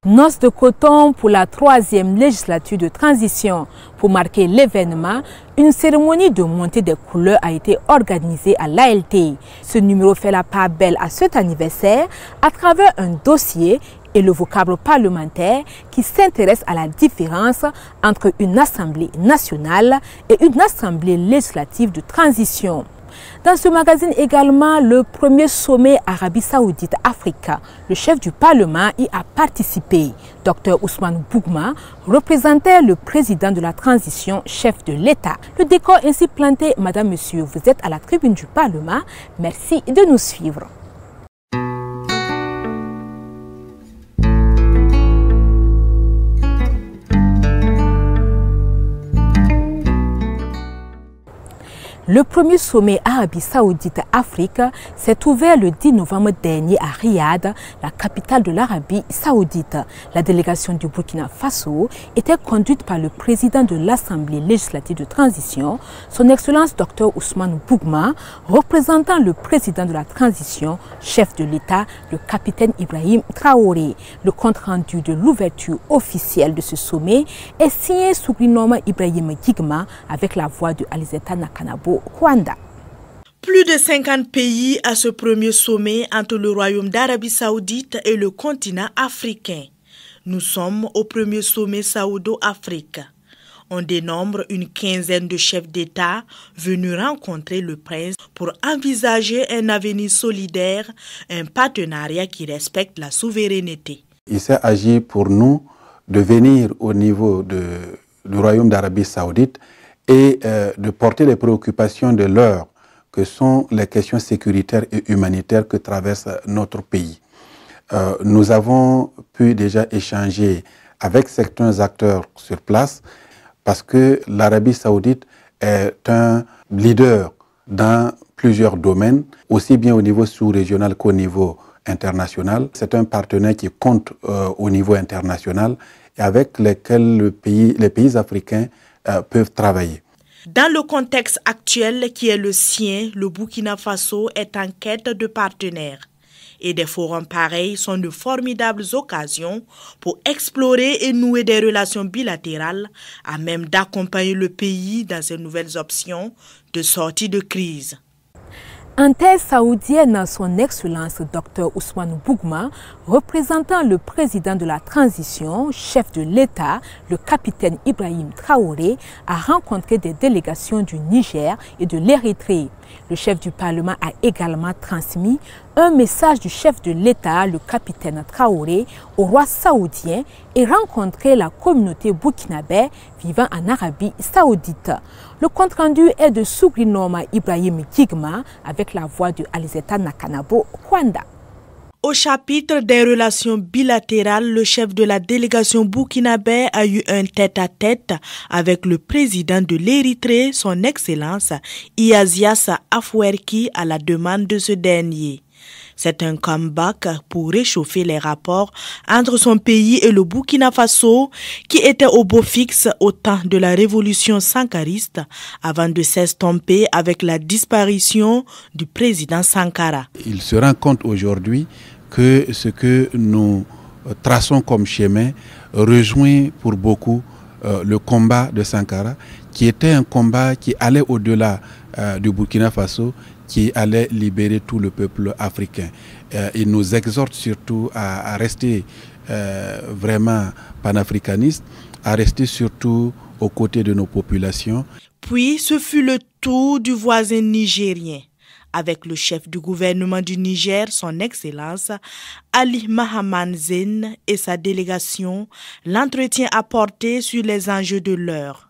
Noce de coton pour la 3e législature de transition. Pour marquer l'événement, une cérémonie de montée des couleurs a été organisée à l'ALT. Ce numéro fait la part belle à cet anniversaire à travers un dossier et le vocable parlementaire qui s'intéresse à la différence entre une assemblée nationale et une assemblée législative de transition. Dans ce magazine également, le premier sommet Arabie Saoudite-Afrique. Le chef du Parlement y a participé. Dr Ousmane Bougma représentait le président de la transition, chef de l'État. Le décor ainsi planté, Madame, Monsieur, vous êtes à la tribune du Parlement. Merci de nous suivre. Le premier sommet Arabie Saoudite-Afrique s'est ouvert le 10 novembre dernier à Riyad, la capitale de l'Arabie Saoudite. La délégation du Burkina Faso était conduite par le président de l'Assemblée législative de transition, son Excellence Dr Ousmane Bougma, représentant le président de la transition, chef de l'État, le capitaine Ibrahim Traoré. Le compte-rendu de l'ouverture officielle de ce sommet est signé sous le nom Ibrahim Gigma avec la voix de Alizeta Nakanabo. Rwanda. Plus de 50 pays à ce premier sommet entre le Royaume d'Arabie Saoudite et le continent africain. Nous sommes au premier sommet Saoudo-Afrique. On dénombre une quinzaine de chefs d'État venus rencontrer le prince pour envisager un avenir solidaire, un partenariat qui respecte la souveraineté. Il s'est agi pour nous de venir au niveau du Royaume d'Arabie Saoudite et de porter les préoccupations de l'heure, que sont les questions sécuritaires et humanitaires que traverse notre pays. Nous avons pu déjà échanger avec certains acteurs sur place parce que l'Arabie Saoudite est un leader dans plusieurs domaines, aussi bien au niveau sous-régional qu'au niveau international. C'est un partenaire qui compte au niveau international et avec lequel les pays africains peuvent travailler. Dans le contexte actuel qui est le sien, le Burkina Faso est en quête de partenaires. Et des forums pareils sont de formidables occasions pour explorer et nouer des relations bilatérales à même d'accompagner le pays dans ses nouvelles options de sortie de crise. En terre saoudienne, son Excellence Dr Ousmane Bougma, représentant le président de la transition, chef de l'État, le capitaine Ibrahim Traoré, a rencontré des délégations du Niger et de l'Érythrée. Le chef du Parlement a également transmis un message du chef de l'État, le capitaine Traoré, au roi saoudien et rencontré la communauté burkinabé vivant en Arabie Saoudite. Le compte-rendu est de Sougrinoma Ibrahim Gigma avec la voix de Alizeta Nakanabo Rwanda. Au chapitre des relations bilatérales, le chef de la délégation burkinabé a eu un tête-à-tête avec le président de l'Érythrée, son Excellence Iasias Afwerki, à la demande de ce dernier. C'est un comeback pour réchauffer les rapports entre son pays et le Burkina Faso qui était au beau fixe au temps de la révolution sankariste avant de s'estomper avec la disparition du président Sankara. Il se rend compte aujourd'hui que ce que nous traçons comme chemin rejoint pour beaucoup le combat de Sankara, qui était un combat qui allait au-delà du Burkina Faso, qui allait libérer tout le peuple africain. Il nous exhorte surtout à rester vraiment panafricanistes, à rester surtout aux côtés de nos populations. Puis ce fut le tour du voisin nigérien. Avec le chef du gouvernement du Niger, son Excellence Ali Mahaman Zein et sa délégation, l'entretien a porté sur les enjeux de l'heure.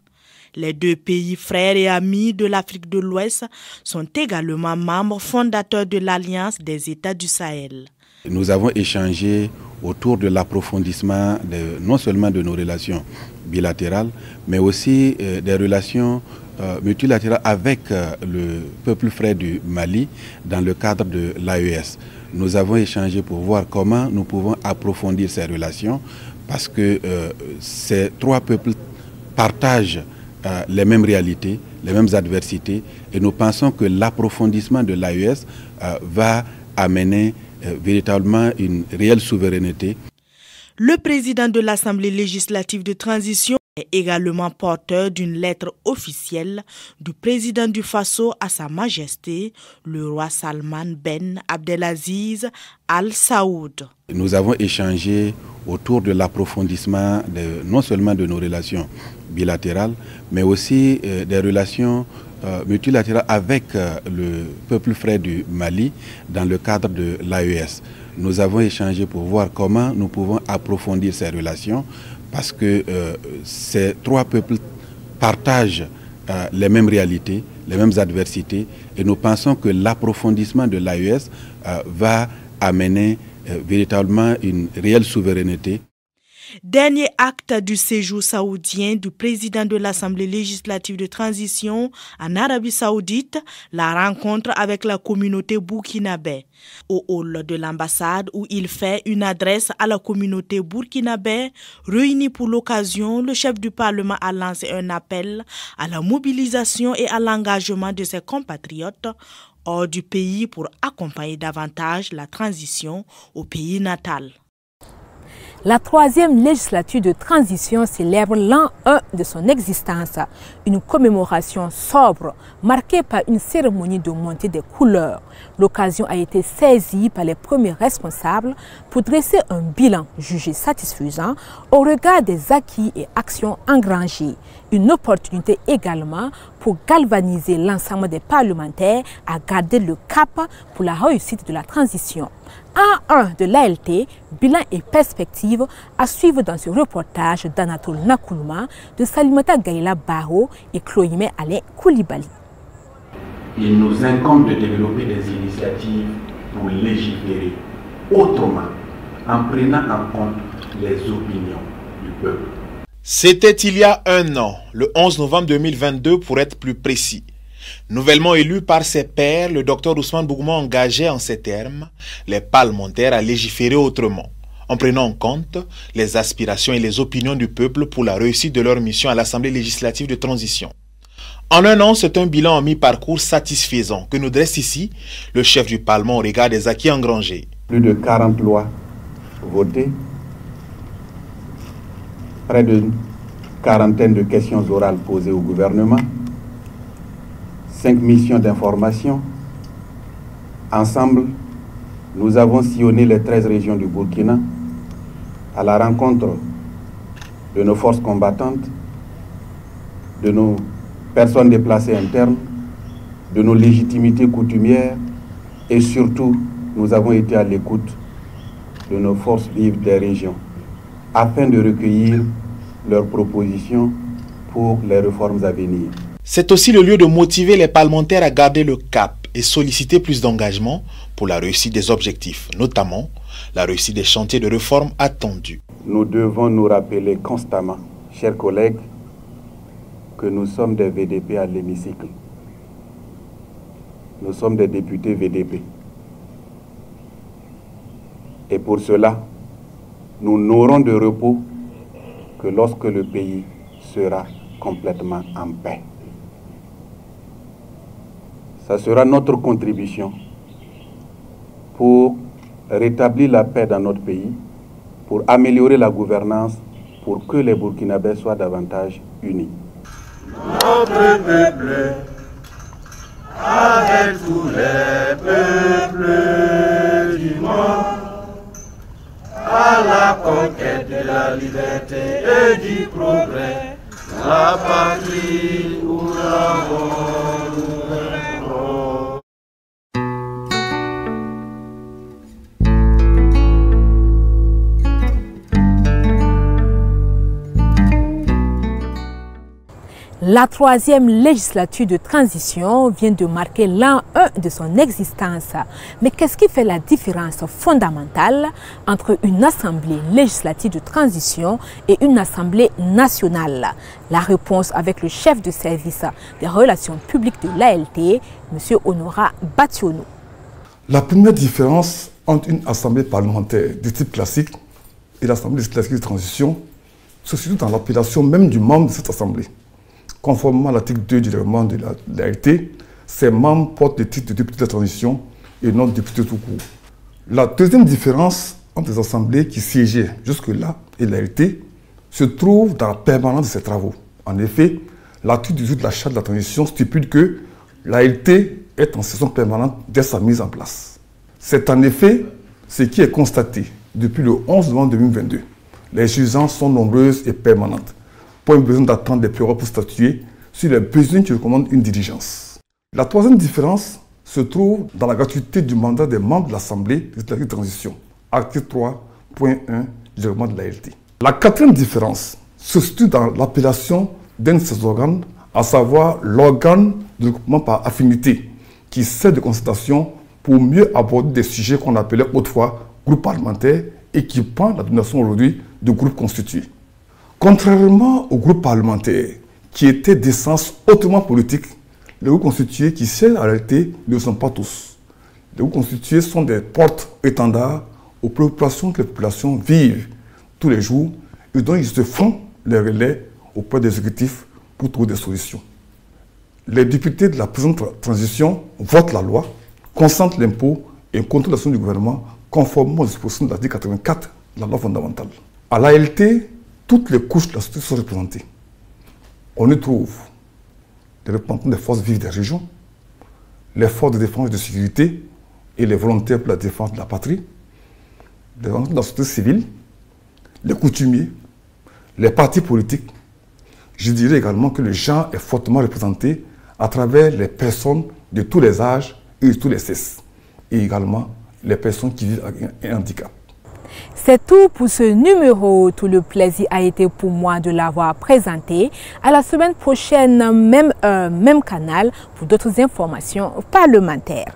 Les deux pays frères et amis de l'Afrique de l'Ouest sont également membres fondateurs de l'Alliance des États du Sahel. Nous avons échangé autour de l'approfondissement non seulement de nos relations bilatérales, mais aussi des relations multilatérales avec le peuple frère du Mali dans le cadre de l'AES. Nous avons échangé pour voir comment nous pouvons approfondir ces relations parce que ces trois peuples partagent les mêmes réalités, les mêmes adversités et nous pensons que l'approfondissement de l'AES va amener véritablement une réelle souveraineté. Le président de l'Assemblée législative de transition est également porteur d'une lettre officielle du président du Faso à Sa Majesté, le roi Salman Ben Abdelaziz Al Saoud. Nous avons échangé autour de l'approfondissement non seulement de nos relations bilatérales, mais aussi des relations multilatérales avec le peuple frère du Mali dans le cadre de l'AES. Nous avons échangé pour voir comment nous pouvons approfondir ces relations parce que ces trois peuples partagent les mêmes réalités, les mêmes adversités et nous pensons que l'approfondissement de l'AES va amener véritablement une réelle souveraineté. Dernier acte du séjour saoudien du président de l'Assemblée législative de transition en Arabie Saoudite, la rencontre avec la communauté burkinabé. Au hall de l'ambassade où il fait une adresse à la communauté burkinabé, réunie pour l'occasion, le chef du Parlement a lancé un appel à la mobilisation et à l'engagement de ses compatriotes hors du pays pour accompagner davantage la transition au pays natal. La troisième législature de transition célèbre l'an 1 de son existence, une commémoration sobre marquée par une cérémonie de montée des couleurs. L'occasion a été saisie par les premiers responsables pour dresser un bilan jugé satisfaisant au regard des acquis et actions engrangées. Une opportunité également pour galvaniser l'ensemble des parlementaires à garder le cap pour la réussite de la transition. En 1 de l'ALT, bilan et perspectives à suivre dans ce reportage d'Anatole Nakoulouma, de Salimata Gaïla Baro et Chloïmé Alain Koulibaly. Il nous incombe de développer des initiatives pour légiférer autrement, en prenant en compte les opinions du peuple. C'était il y a un an, le 11 novembre 2022 pour être plus précis. Nouvellement élu par ses pairs, le docteur Ousmane Bougouma engageait en ces termes les parlementaires à légiférer autrement, en prenant en compte les aspirations et les opinions du peuple pour la réussite de leur mission à l'Assemblée législative de transition. En un an, c'est un bilan en mi-parcours satisfaisant que nous dresse ici le chef du Parlement au regard des acquis engrangés. Plus de 40 lois votées, près d'une quarantaine de questions orales posées au gouvernement, 5 missions d'information. Ensemble, nous avons sillonné les 13 régions du Burkina à la rencontre de nos forces combattantes, de nos personnes déplacées internes, de nos légitimités coutumières et surtout, nous avons été à l'écoute de nos forces vives des régions afin de recueillir leurs propositions pour les réformes à venir. C'est aussi le lieu de motiver les parlementaires à garder le cap et solliciter plus d'engagement pour la réussite des objectifs, notamment la réussite des chantiers de réforme attendus. Nous devons nous rappeler constamment, chers collègues, que nous sommes des VDP à l'hémicycle. Nous sommes des députés VDP. Et pour cela, nous n'aurons de repos que lorsque le pays sera complètement en paix. Ça sera notre contribution pour rétablir la paix dans notre pays, pour améliorer la gouvernance, pour que les Burkinabés soient davantage unis. Notre peuple, avec tous les peuples du monde, à la conquête de la liberté et du progrès, la patrie où l'avons nous. La troisième législature de transition vient de marquer l'an 1 de son existence. Mais qu'est-ce qui fait la différence fondamentale entre une assemblée législative de transition et une assemblée nationale? La réponse avec le chef de service des relations publiques de l'ALT, M. Honora Bationo. La première différence entre une assemblée parlementaire de type classique et l'assemblée législative de transition se situe dans l'appellation même du membre de cette assemblée. Conformément à l'article 2 du règlement de l'ALT, ces membres portent le titre de député de transition et non de député tout court. La deuxième différence entre les assemblées qui siégeaient jusque-là et l'ALT se trouve dans la permanence de ces travaux. En effet, l'article 18 de la Charte de la transition stipule que l'ALT est en session permanente dès sa mise en place. C'est en effet ce qui est constaté depuis le 11 novembre 2022. Les urgences sont nombreuses et permanentes. Pas besoin d'attendre des périodes pour statuer sur les besoins qui recommandent une diligence. La troisième différence se trouve dans la gratuité du mandat des membres de l'Assemblée législative de transition, article 3.1 du règlement de l'ALT. La quatrième différence se situe dans l'appellation d'un de ces organes, à savoir l'organe de regroupement par affinité, qui sert de consultation pour mieux aborder des sujets qu'on appelait autrefois groupes parlementaires et qui prend la domination aujourd'hui de groupes constitués. Contrairement aux groupes parlementaires, qui étaient d'essence hautement politique, les groupes constitués qui siègent à l'ALT ne le sont pas tous. Les groupes constitués sont des porte-étendards aux préoccupations que les populations vivent tous les jours et dont ils se font les relais auprès des exécutifs pour trouver des solutions. Les députés de la présente transition votent la loi, consentent l'impôt et contrôlent l'action du gouvernement conformément aux dispositions de l'article 84 de la loi fondamentale. À l'ALT, toutes les couches de la société sont représentées. On y trouve les représentants des forces vives des régions, les forces de défense et de sécurité et les volontaires pour la défense de la patrie, les représentants de la société civile, les coutumiers, les partis politiques. Je dirais également que le genre est fortement représenté à travers les personnes de tous les âges et de tous les sexes, et également les personnes qui vivent avec un handicap. C'est tout pour ce numéro. Tout le plaisir a été pour moi de l'avoir présenté. À la semaine prochaine, même heure, même canal, pour d'autres informations parlementaires.